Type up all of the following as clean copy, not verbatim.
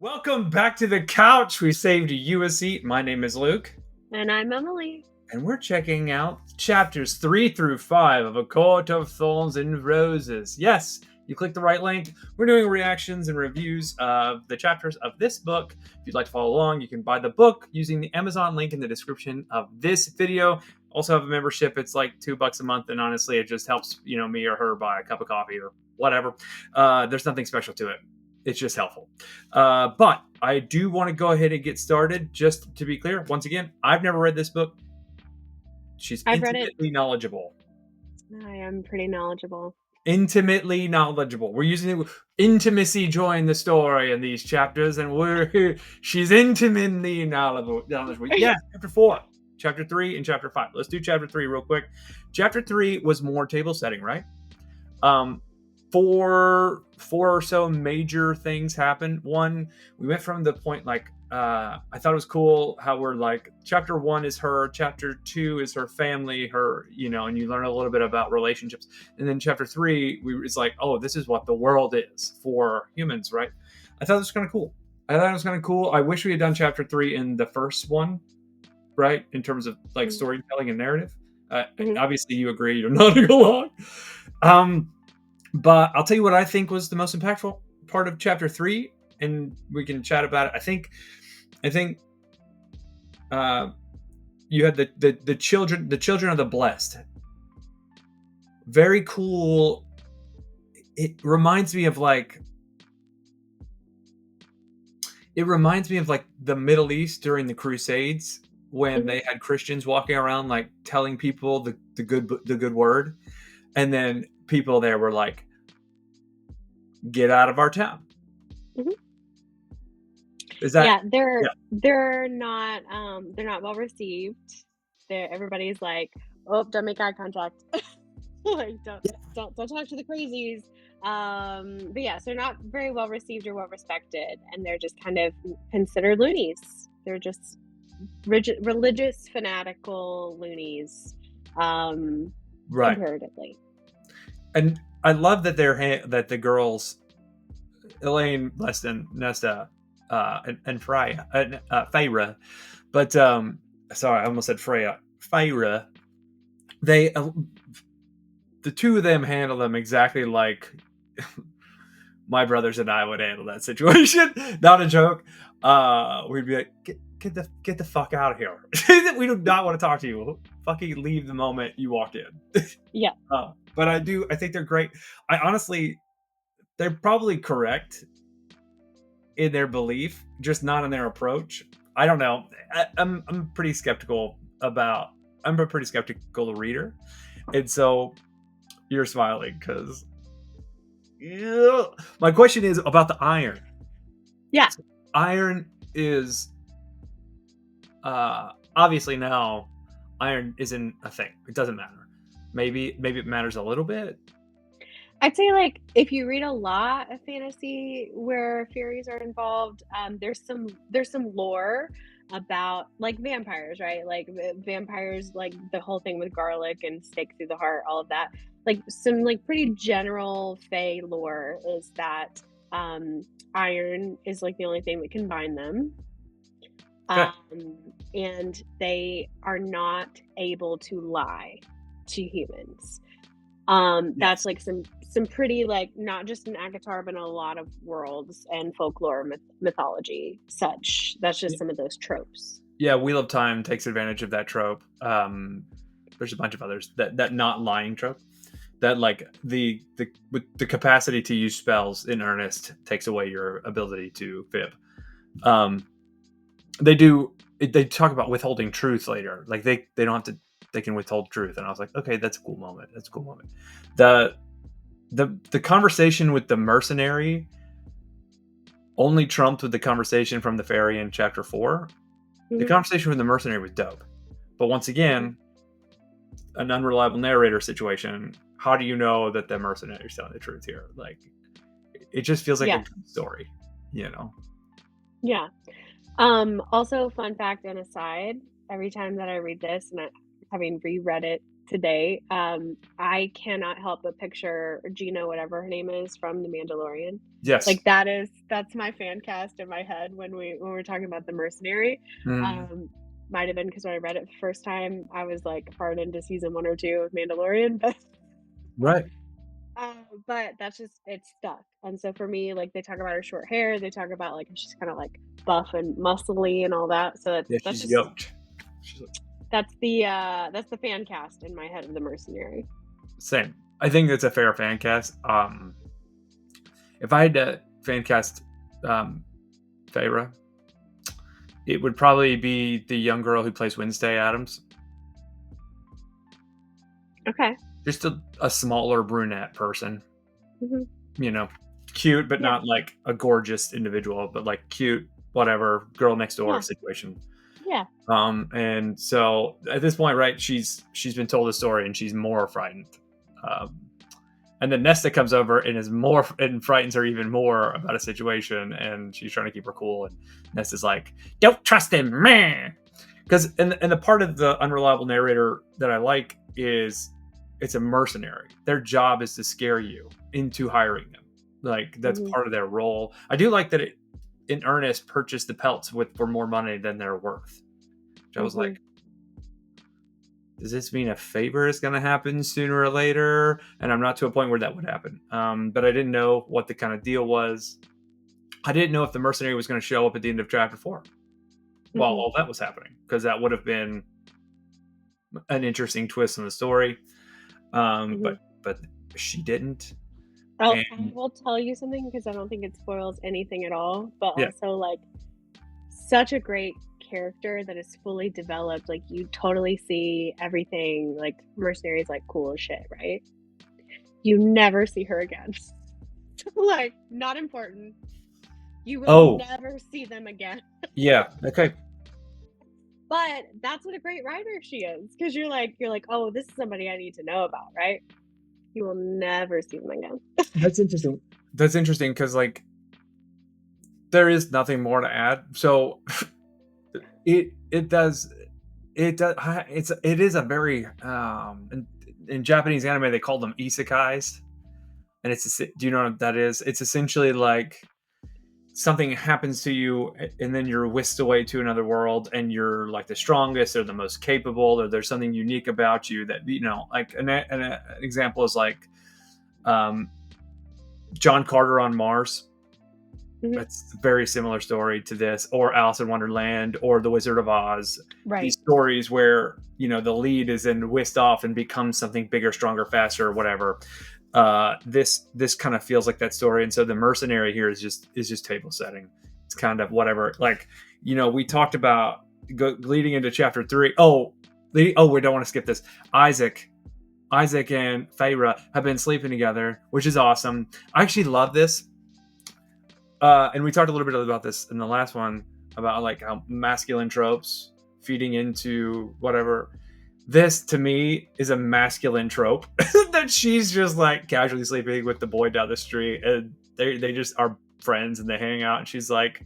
Welcome back to the couch. We saved you a seat. My name is Luke. And I'm Emily. And we're checking out chapters 3 through 5 of A Court of Thorns and Roses. Yes, you clicked the right link. We're doing reactions and reviews of the chapters of this book. If you'd like to follow along, you can buy the book using the Amazon link in the description of this video. Also have a membership. It's like $2 a month, and honestly, it just helps me or her buy a cup of coffee or whatever. There's nothing special to it. It's just helpful. But I do want to go ahead and get started. Just to be clear, once again, I've never read this book. I've read it. Intimately knowledgeable. I am pretty knowledgeable. Intimately knowledgeable. We're using it. Intimacy join the story in these chapters, and she's intimately knowledgeable. Yeah, chapter 4, chapter 3, and chapter 5. Let's do chapter 3 real quick. Chapter 3 was more table setting, right? Four or so major things happened. One, we went from the point I thought it was cool how we're like, chapter 1 is her, chapter 2 is her family, her, and you learn a little bit about relationships. And then chapter 3, it's like, oh, this is what the world is for humans, right? I thought it was kind of cool. I wish we had done chapter 3 in the first one, right? In terms of like storytelling and narrative. Obviously you agree, you're nodding along. But I'll tell you what I think was the most impactful part of chapter 3, and we can chat about it. I think you had the children of the blessed. Very cool. It reminds me of like the Middle East during the Crusades, when they had Christians walking around like telling people the good word, and then people there were like, get out of our town. Is that they're not well received. Everybody's like, oh, don't make eye contact. Like don't talk to the crazies. But yeah, so they're not very well received or well respected, and they're just kind of considered loonies. They're just religious fanatical loonies, right, comparatively. And I love that that the girls, Elaine, Leston, Nesta, and Feyre, but sorry, I almost said Freya. Feyre, they, the two of them handle them exactly like my brothers and I would handle that situation. Not a joke. We'd be like, get the fuck out of here. We do not want to talk to you. Fucking leave the moment you walked in. Yeah. But I think they're great. They're probably correct in their belief, just not in their approach. I don't know. I'm pretty skeptical I'm a pretty skeptical reader. And so you're smiling because my question is about the iron. Yeah. So iron is obviously now iron isn't a thing. It doesn't matter. Maybe it matters a little bit. I'd say, like, if you read a lot of fantasy where fairies are involved, there's some lore about like vampires, right? Like vampires, like the whole thing with garlic and stake through the heart, all of that. Like some like pretty general Fae lore is that iron is like the only thing that can bind them. And they are not able to lie to humans. That's like some pretty, like, not just in ACOTAR, but in a lot of worlds and folklore mythology such. That's just some of those tropes. Yeah, Wheel of Time takes advantage of that trope. There's a bunch of others that not lying trope. That like the capacity to use spells in earnest takes away your ability to fib. They talk about withholding truth later. Like they don't have to. They can withhold truth, and I was like, okay, that's a cool moment. The conversation with the mercenary only trumped with the conversation from the fairy in chapter 4. The conversation with the mercenary was dope, but once again, an unreliable narrator situation. How do you know that the mercenary is telling the truth here? Like, it just feels like a good story, Yeah. Also, fun fact and aside, every time that I read this, and having reread it to date. I cannot help but picture Gina, whatever her name is, from The Mandalorian. Yes. Like that's my fan cast in my head when we're talking about the mercenary. Mm, Um, might have been because when I read it the first time, I was like hard into season 1 or 2 of Mandalorian, right. but that's just it's stuck. And so for me, like they talk about her short hair, they talk about like she's kind of like buff and muscly and all that. So Yeah, that's she's just yoked. She's like, that's the fan cast in my head of the mercenary. same. I think it's a fair fan cast. If I had to fan cast Feyre, it would probably be the young girl who plays Wednesday Adams. Okay. Just a smaller brunette person. Hmm. You know, cute, but Yeah. not like a gorgeous individual, but like cute, whatever, girl next door Yeah. situation. Yeah. And so at this point, right, she's been told the story and she's more frightened. And then Nesta comes over and is more and frightens her even more about a situation, and she's trying to keep her cool. And Nesta's like, "Don't trust him, man." Because and the part of the unreliable narrator that I like is it's a mercenary. Their job is to scare you into hiring them. Like that's Hmm. part of their role. I do like that it in earnest purchased the pelts for more money than they're worth. Which I was Hmm. like, does this mean a favor is going to happen sooner or later? And I'm not to a point where that would happen. But I didn't know what the kind of deal was. I didn't know if the mercenary was going to show up at the end of chapter 4 while Hmm. all that was happening, because that would have been an interesting twist in the story. Hmm. But she didn't. I And will tell you something because I don't think it spoils anything at all, but yeah, also like such a great character that is fully developed. Like you totally see everything. Like mercenary is like cool as shit, right? You never see her again. Like not important. You will oh never see them again. yeah, okay, But that's what a great writer she is, because you're like, oh, this is somebody I need to know about, right? You will never see them again. that's interesting. That's interesting because like there is nothing more to add. So it does it is a very in Japanese anime they call them isekais, and do you know what that is? It's essentially like something happens to you and then you're whisked away to another world and you're like the strongest or the most capable, or there's something unique about you that like an example is like um, John Carter on Mars. Mhm. That's a very similar story to this, or Alice in Wonderland, or The Wizard of Oz. These Right. stories where the lead is then whisked off and becomes something bigger, stronger, faster, or whatever. This kind of feels like that story, and so the mercenary here is just table setting. It's kind of whatever. Like we talked about leading into chapter 3. We don't want to skip this. Isaac and Feyre have been sleeping together, which is awesome. I actually love this. And we talked a little bit about this in the last one about like how masculine tropes feeding into whatever. This to me is a masculine trope that she's just like casually sleeping with the boy down the street, and they just are friends and they hang out. And she's like,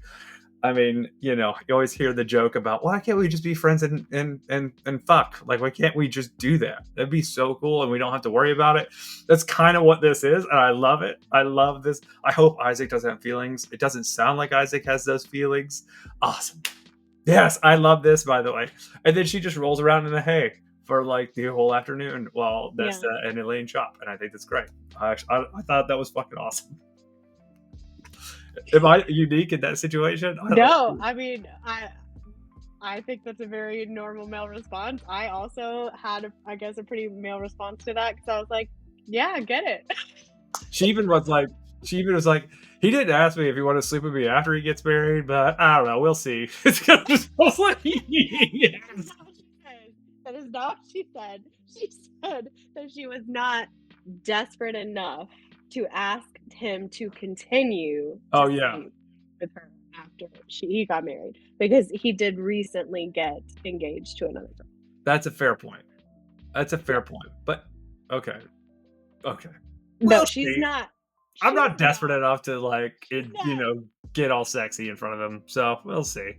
I mean, you always hear the joke about why can't we just be friends and fuck? Like, why can't we just do that? That'd be so cool, and we don't have to worry about it. That's kind of what this is, and I love it. I love this. I hope Isaac doesn't have feelings. It doesn't sound like Isaac has those feelings. Awesome. Yes, I love this, by the way. And then she just rolls around in the hay for like the whole afternoon while Yeah. Nesta and Elaine shop, and I think that's great. I thought that was fucking awesome. Am I unique in that situation? No, I mean, I think that's a very normal male response. I also had, I guess, a pretty male response to that because I was like, yeah, I get it. She even was like, he didn't ask me if he wanted to sleep with me after he gets married, but I don't know. We'll see. It's gonna just like, yes. That is not what she said. She said that she was not desperate enough to ask him to continue to Oh yeah, sleep with her after he got married, because he did recently get engaged to another girl. that's a fair point. That's a fair point. But okay. No, We'll she's see. not. I'm She's not desperate not. enough to like She's not. get all sexy in front of him. So we'll see.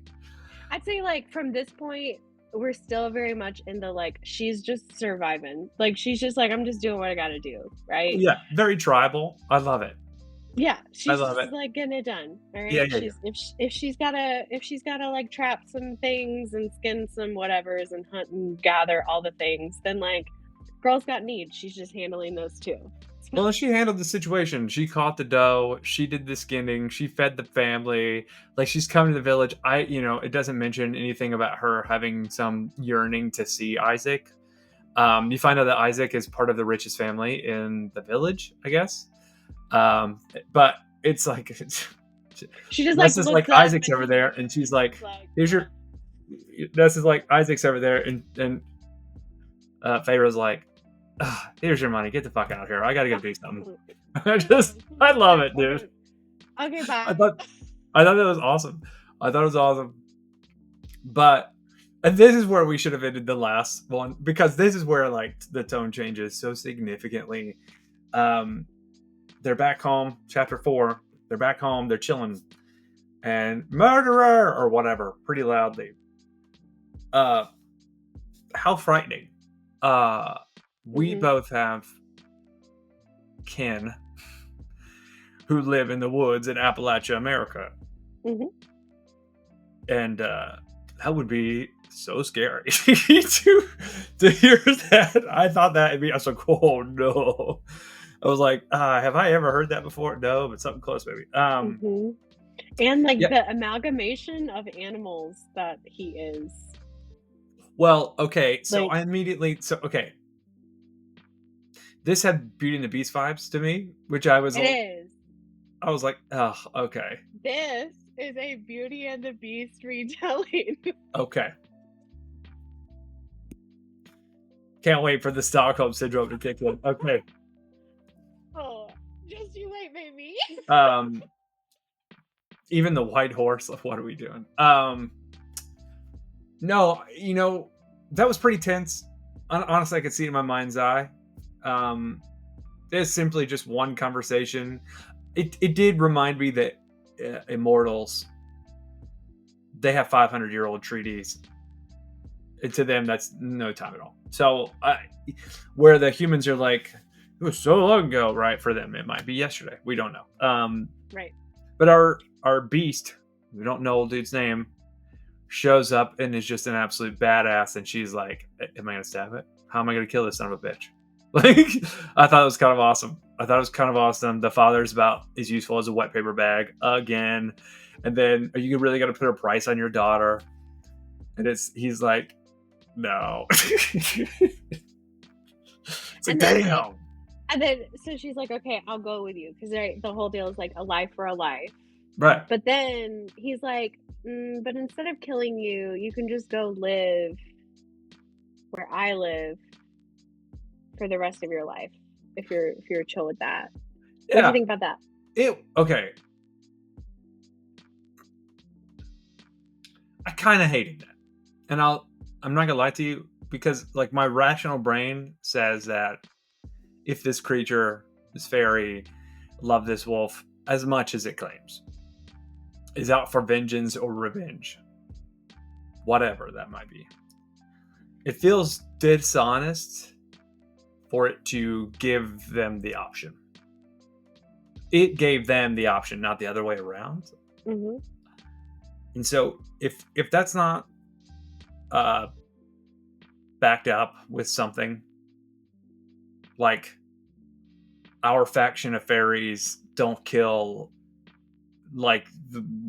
I'd say, like, from this point, we're still very much in the, like, she's just surviving. Like, she's just like, "I'm just doing what I gotta do," right? Yeah, very tribal. I love it. Yeah, I she's love just, it. like, getting it done, Yeah, alright? yeah, yeah. She's if she's gotta, like, trap some things and skin some whatevers and hunt and gather all the things, then, like, girl's got needs, she's just handling those too. Well, she handled the situation. She caught the dough. She did the skinning. She fed the family. Like she's coming to the village. It doesn't mention anything about her having some yearning to see Isaac. You find out that Isaac is part of the richest family in the village, I guess. But it's like She just, like, Ness is looks like up Isaac's and over he there, just and she's like, is like, "Here's your." Ness is like Isaac's over there, and Feyre's like, "Here's your money. Get the fuck out of here. I gotta go do something." I love it, dude. Okay, I bye. thought, I thought that was awesome. I thought it was awesome. But and this is where we should have ended the last one because this is where like the tone changes so significantly. Um, they're back home, chapter 4. They're back home. They're chilling, and murderer or whatever, pretty loudly. How frightening. We Mhm, both have kin who live in the woods in Appalachia, America. mhm. And that would be so scary to hear that. I thought that would be, I was like, oh no. I was like, have I ever heard that before? No, but something close, maybe. Mhm. And, like, Yeah. the amalgamation of animals that he is. Well, okay. Like, Okay. This had Beauty and the Beast vibes to me, which it is. I was like, oh, okay. This is a Beauty and the Beast retelling. Okay. Can't wait for the Stockholm syndrome to kick in. Okay. Oh, just you wait, baby. Um, even the white horse. What are we doing? No, that was pretty tense. Honestly, I could see it in my mind's eye. It's simply just one conversation. It did remind me that immortals, they have 500-year-old treaties. And to them, that's no time at all. So, where the humans are like, it was so long ago, right? For them, it might be yesterday. We don't know. Right. But our beast, we don't know old dude's name, shows up and is just an absolute badass. And she's like, "Am I gonna stab it? How am I gonna kill this son of a bitch?" Like, I thought it was kind of awesome. The father's about as useful as a wet paper bag again. And then, are you really gonna put a price on your daughter? And he's like, no. It's like, And then damn. so she's like, "Okay, I'll go with you," 'cause the whole deal is, like, a life for a life. Right. But then he's like, but instead of killing you, you can just go live where I live for the rest of your life if you're chill with that. What do you Yeah. think about that? Okay. I kind of hated that. And I'm not gonna lie to you, because like my rational brain says that if this creature, this fairy, loved this wolf as much as it claims, is out for vengeance or revenge, whatever that might be, it feels dishonest for it to give them the option. It gave them the option, not the other way around. Hmm. And so if that's not backed up with something like, our faction of fairies don't kill, like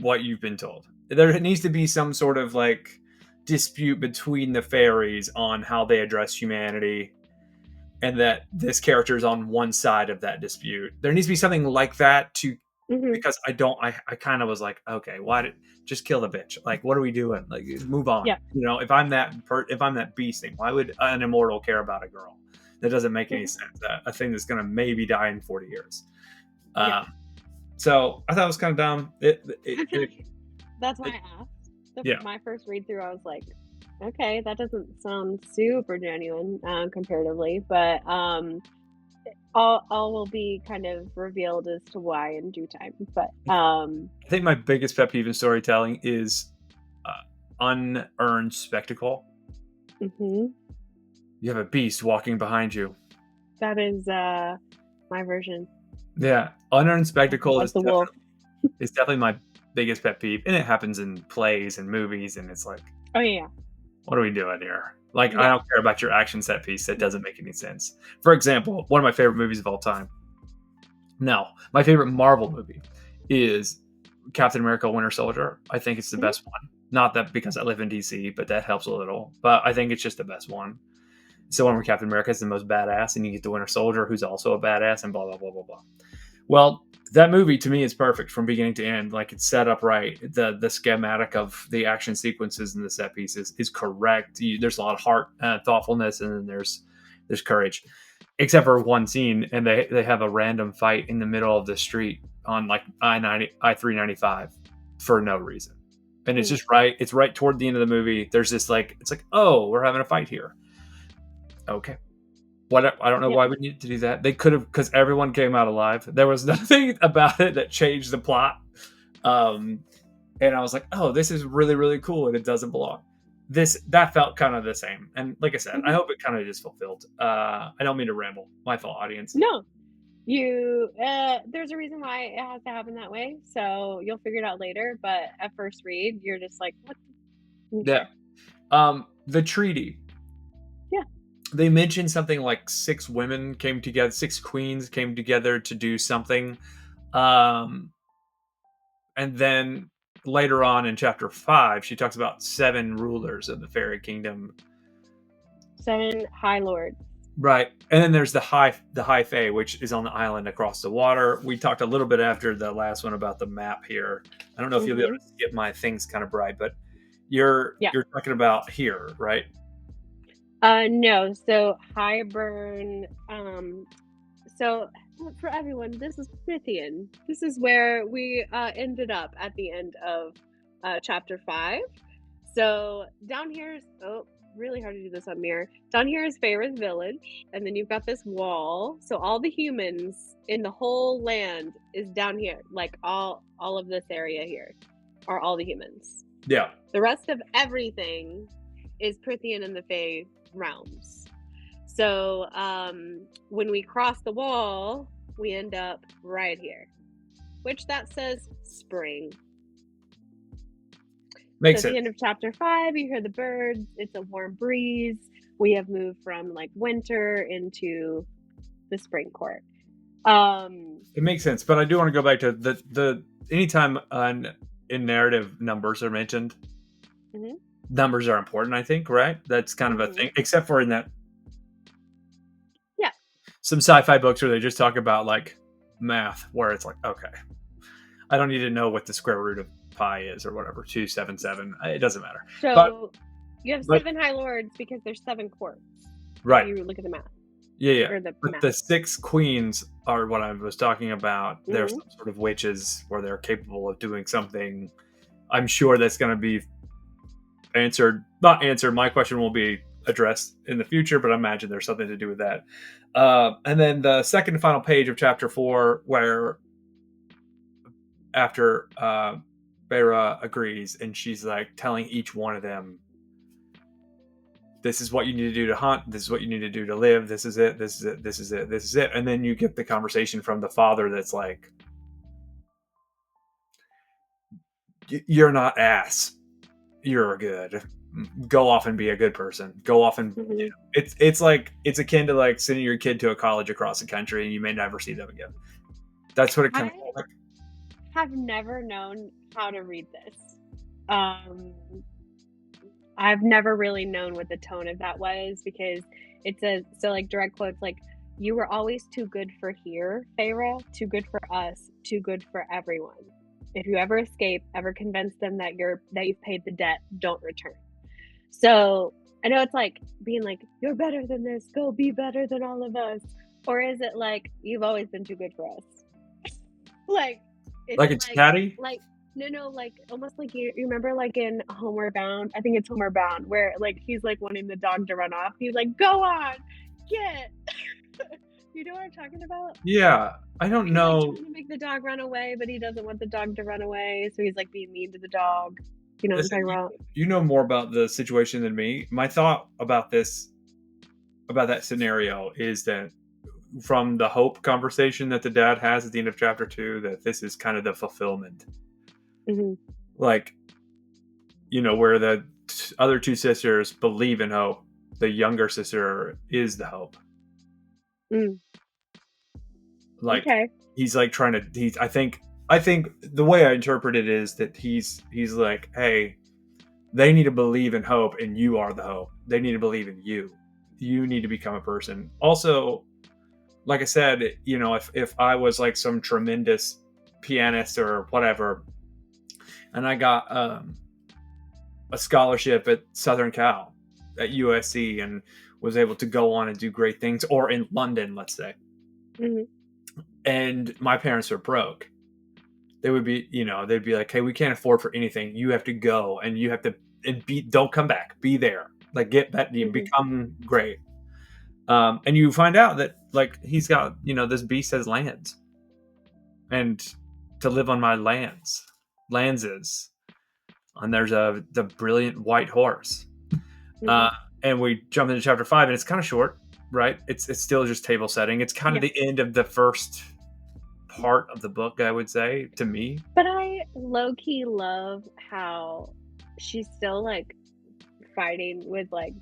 what you've been told, there needs to be some sort of like dispute between the fairies on how they address humanity, and that this character is on one side of that dispute. There needs to be something like that to, Hmm. because I kind of was like, okay, why did just kill the bitch? Like, what are we doing? Like, move on. Yeah. If I'm that beast thing, why would an immortal care about a girl? That doesn't make any sense. A thing that's gonna maybe die in 40 years. Yeah. So I thought it was kind of dumb. That's why I asked. Yeah. My first read through, I was like, okay, that doesn't sound super genuine comparatively, but all will be kind of revealed as to why in due time. But I think my biggest pet peeve in storytelling is unearned spectacle. Mm-hmm. You have a beast walking behind you. That is my version. Yeah, unearned spectacle Of the wolf. is definitely my biggest pet peeve, and it happens in plays and movies, and it's like, Oh yeah. what are we doing here? Like, I Yeah. don't care about your action set piece. That doesn't make any sense. For example, one of my favorite movies of all time. No, my favorite Marvel movie is Captain America: Winter Soldier. I think it's the best one. Not that because I live in DC, but that helps a little. But I think it's just the best one. It's the one where Captain America is the most badass, and you get the Winter Soldier, who's also a badass, and blah blah blah blah blah. Well, that movie to me is perfect from beginning to end. Like, it's set up right. The schematic of the action sequences and the set pieces is correct. There's a lot of heart, thoughtfulness, and then there's courage. Except for one scene, and they have a random fight in the middle of the street on like I-395 for no reason, and it's just right. It's right toward the end of the movie. There's this like, it's like, oh, we're having a fight here. Okay. What, I don't know why we needed to do that. They could have, because everyone came out alive. There was nothing about it that changed the plot. And I was like, oh, this is really, really cool, and it doesn't belong. That felt kind of the same. And like I said, I hope it kind of just fulfilled. I don't mean to ramble. My fault, audience. No. There's a reason why it has to happen that way. So you'll figure it out later. But at first read, you're just like, what? Okay. Yeah. The treaty. Yeah. They mentioned something like 6 women came together, 6 queens came together to do something. And then later on in chapter 5, she talks about 7 rulers of the fairy kingdom. 7 high lords. Right. And then there's the High Fae, which is on the island across the water. We talked a little bit after the last one about the map here. I don't know if you'll be able to get my things kind of bright, but you're talking about here, right? No. So Highburn. So for everyone, this is Prythian. This is where we ended up at the end of chapter 5. So down here is really hard to do this on mirror. Down here is Feyre's village, and then you've got this wall. So all the humans in the whole land is down here. Like all of this area here are all the humans. Yeah. The rest of everything is Prythian and the Fae realms. So when we cross the wall, we end up right here, which that says spring. Makes sense. At the sense. end of chapter 5, you hear the birds. It's a warm breeze. We have moved from like winter into the Spring Court. It makes sense, but I do want to go back to the anytime in narrative numbers are mentioned, numbers are important, I think, right? That's kind of a thing, except for in that some sci-fi books where they just talk about like math, where it's like, okay, I don't need to know what the square root of pi is or whatever, 277. It doesn't matter. So you have 7 high lords because there's 7 courts. Right. You look at the math. Yeah. But the 6 queens are what I was talking about. There's some sort of witches where they're capable of doing something. I'm sure that's going to be answered. Not answered. My question will be addressed in the future, but I imagine there's something to do with that. And then the second and final page of chapter 4, where after Feyre agrees, and she's like telling each one of them, this is what you need to do to hunt, this is what you need to do to live, this is it, this is it, this is it, this is it. And then you get the conversation from the father that's like, you're not ass, you're good, go off and be a good person, go off and it's like, it's akin to like sending your kid to a college across the country and you may never see them again. That's what it comes like. Have never known how to read this. I've never really known what the tone of that was, because it says, so like direct quotes, like, you were always too good for here, Feyre, too good for us, too good for everyone. If you ever escape, ever convince them that you've paid the debt, don't return. So I know it's like being like, you're better than this, go be better than all of us. Or is it like, you've always been too good for us? Like it's catty? Like, no, like almost like you remember like in Homeward Bound, I think it's Homeward Bound, where like he's like wanting the dog to run off. He's like, go on, get. You know what I'm talking about? Yeah, I don't know. He's like trying to make the dog run away, but he doesn't want the dog to run away, so he's like being mean to the dog. You know what I'm Listen, talking about? you know more about the situation than me. My thought about that scenario is that from the hope conversation that the dad has at the end of chapter 2, that this is kind of the fulfillment. Hmm. Like, where the other two sisters believe in hope. The younger sister is the hope. Mm. Like, Okay. he's like trying to. I think the way I interpret it is that he's like, hey, they need to believe in hope, and you are the hope. They need to believe in you. You need to become a person. Also, like I said, if I was like some tremendous pianist or whatever, and I got a scholarship at Southern Cal, at USC, and was able to go on and do great things, or in London, let's say, Hmm. and my parents are broke, they would be, they'd be like, hey, we can't afford for anything. You have to go, and you have to, don't come back. Be there. Like, get that, you become great. And you find out that, like, he's got, this beast has lands, and to live on my lands is, and there's the brilliant white horse. And we jump into chapter 5, and it's kind of short, right? It's still just table setting. It's kind of the end of the first part of the book, I would say, to me. But I low-key love how she's still, like, fighting with, like,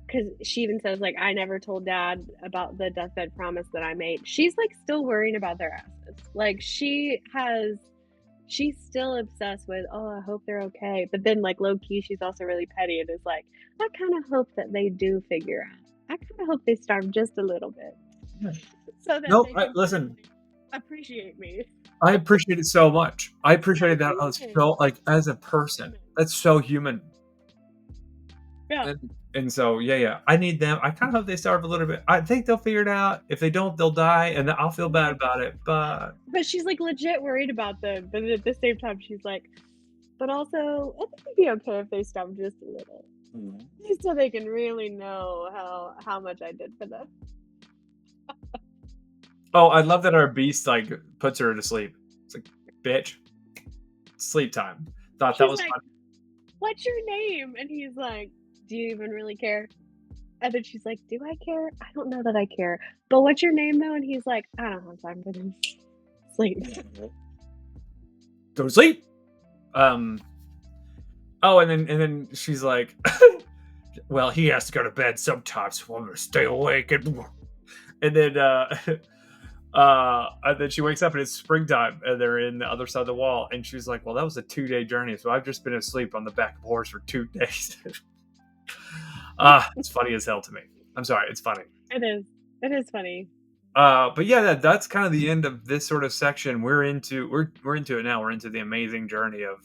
because she even says, like, I never told Dad about the deathbed promise that I made. She's, like, still worrying about their assets. Like, she's still obsessed with, oh, I hope they're okay. But then, like, low-key, she's also really petty and is like, I kind of hope that they do figure out. I kind of hope they starve just a little bit. Yeah. So that No, they can listen. Appreciate me. I appreciate it so much. I appreciated that as a person. That's so human. Yeah. And so, yeah. I need them. I kind of hope they starve a little bit. I think they'll figure it out. If they don't, they'll die, and I'll feel bad about it. But she's like legit worried about them. But at the same time, she's like, but also, I think it'd be okay if they starve just a little, so they can really know how much I did for them. Oh, I love that our beast like puts her to sleep. It's like, bitch, sleep time. Thought that was like, fun. What's your name? And he's like, do you even really care? And then she's like, do I care? I don't know that I care. But what's your name though? And he's like, I don't have time for this. Sleep. Go to sleep. Oh, and then she's like, well, he has to go to bed sometimes, so I'm gonna stay awake. And then she wakes up and it's springtime, and they're in the other side of the wall, and she's like, well, that was a 2-day journey, so I've just been asleep on the back of a horse for 2 days. It's funny as hell to me. I'm sorry, it's funny. It is funny. But yeah, that's kind of the end of this sort of section. We're into it now. We're into the amazing journey of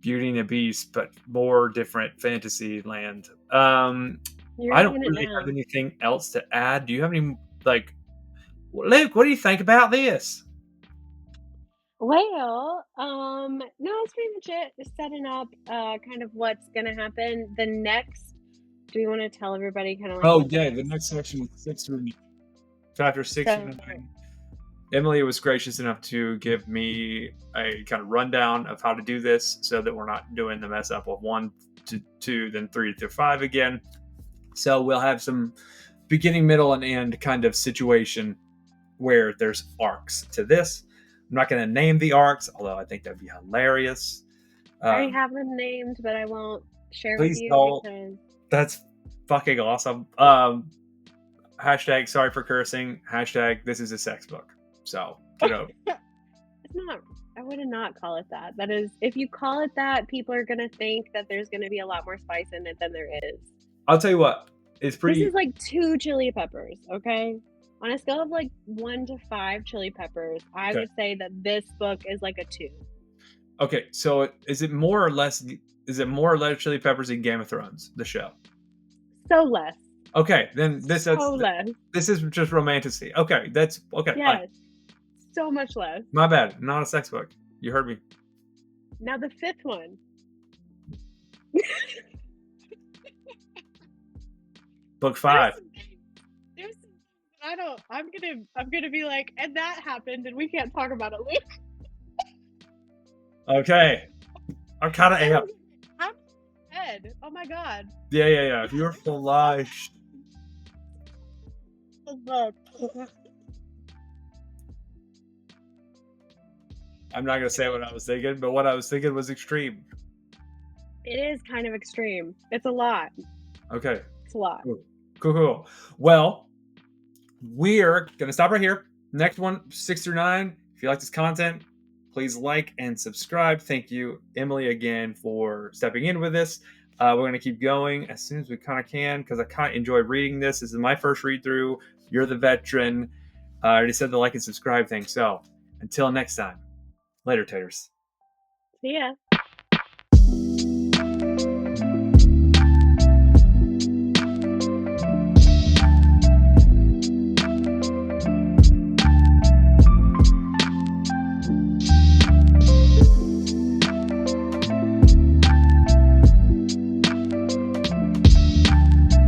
Beauty and the Beast, but more different fantasy land. I don't really have anything else to add. Do you have any, like, Luke, what do you think about this? Well, no, it's pretty much it. Just setting up kind of what's gonna happen. Do we want to tell everybody kind of like The next section is chapter 6 and 9. Emily was gracious enough to give me a kind of rundown of how to do this, so that we're not doing the mess up of 1 to 2, then 3 to 5 again. So we'll have some beginning, middle, and end kind of situation where there's arcs to this. I'm not going to name the arcs, although I think that'd be hilarious. I already have them named, but I won't share with you because that's fucking awesome. Hashtag sorry for cursing. Hashtag this is a sex book. So, It's not. I would not call it that. That is, if you call it that, people are gonna think that there's gonna be a lot more spice in it than there is. I'll tell you what. It's pretty. This is like 2 chili peppers, okay? On a scale of like 1 to 5 chili peppers, I would say that this book is like a 2. Okay, so is it more or less chili peppers in Game of Thrones, the show? So less. Okay, then this is just Romantasy. Okay, that's okay. Yes, fine. So much less. My bad. Not a sex book. You heard me. Now the 5th one. Book 5. There's I'm gonna be like, and that happened, and we can't talk about it, Luke. Okay. I'm kind of amped. I'm dead. Oh my god. Yeah. You're flushed. I'm not gonna say what I was thinking, but what I was thinking was extreme. It is kind of extreme. It's a lot. Okay. It's a lot. Cool. Well, we're gonna stop right here. Next one, 6 through 9. If you like this content, please like and subscribe. Thank you, Emily, again for stepping in with this. We're going to keep going as soon as we kind of can because I kind of enjoy reading this. This is my first read through. You're the veteran. I already said the like and subscribe thing. So until next time, later, taters. See ya.